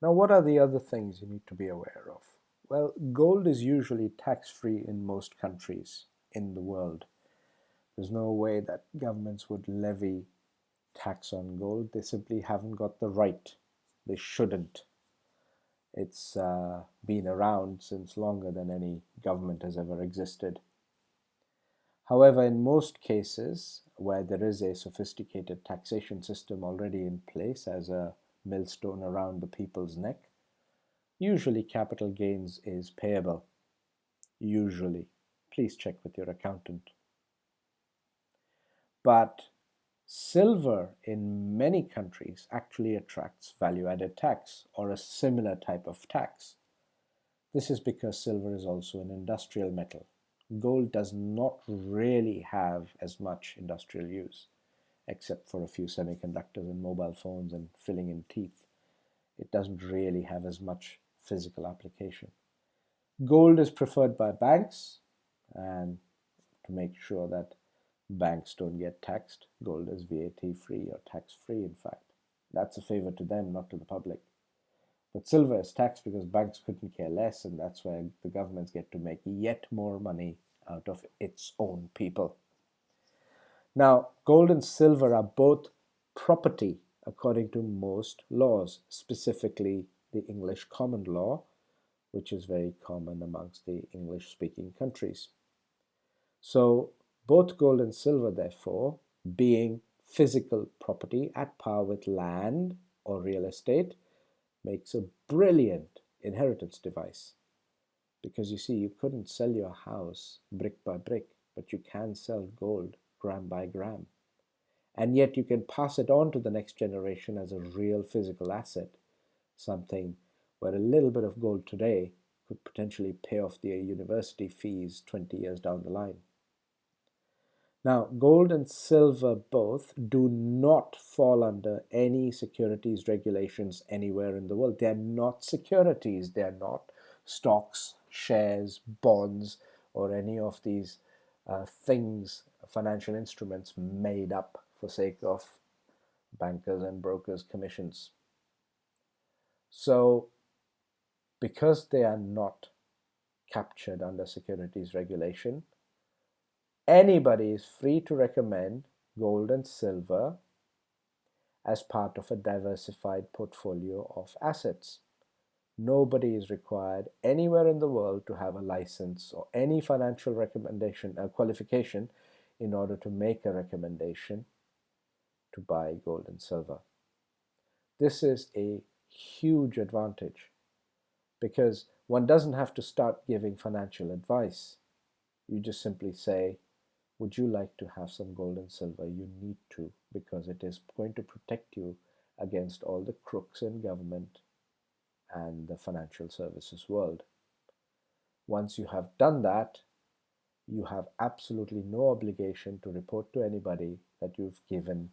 Now, what are the other things you need to be aware of? Well, gold is usually tax-free in most countries in the world. There's no way that governments would levy tax on gold. They simply haven't got the right. They shouldn't. It's been around since longer than any government has ever existed. However, in most cases where there is a sophisticated taxation system already in place as a millstone around the people's neck, usually capital gains is payable. Usually. Please check with your accountant. But silver in many countries actually attracts value-added tax or a similar type of tax. This is because silver is also an industrial metal. Gold does not really have as much industrial use, except for a few semiconductors and mobile phones and filling in teeth. It doesn't really have as much physical application. Gold is preferred by banks, and to make sure that banks don't get taxed, gold is VAT free or tax free, in fact. That's a favor to them, not to the public. But silver is taxed because banks couldn't care less, and that's where the governments get to make yet more money out of its own people. Now, gold and silver are both property according to most laws, specifically the English common law, which is very common amongst the English-speaking countries. So both gold and silver, therefore, being physical property at par with land or real estate, makes a brilliant inheritance device. Because you see, you couldn't sell your house brick by brick, but you can sell gold gram by gram. And yet you can pass it on to the next generation as a real physical asset, something where a little bit of gold today could potentially pay off their university fees 20 years down the line. Now, gold and silver both do not fall under any securities regulations anywhere in the world. They're not securities. They're not stocks, shares, bonds, or any of these things, financial instruments made up for sake of bankers and brokers' commissions. So, because they are not captured under securities regulation, anybody is free to recommend gold and silver as part of a diversified portfolio of assets. Nobody is required anywhere in the world to have a license or any financial recommendation or qualification in order to make a recommendation to buy gold and silver. This is a huge advantage because one doesn't have to start giving financial advice. You just simply say, would you like to have some gold and silver? You need to, because it is going to protect you against all the crooks in government and the financial services world. Once you have done that, you have absolutely no obligation to report to anybody that you've given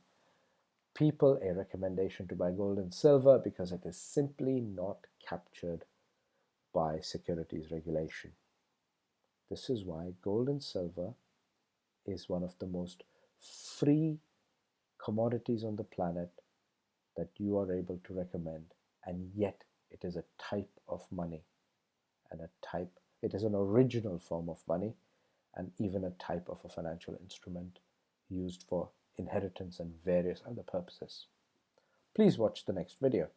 people a recommendation to buy gold and silver, because it is simply not captured by securities regulation. This is why gold and silver is one of the most free commodities on the planet that you are able to recommend, and yet it is a type of money, and it is an original form of money, and even a type of a financial instrument used for inheritance and various other purposes. Please watch the next video.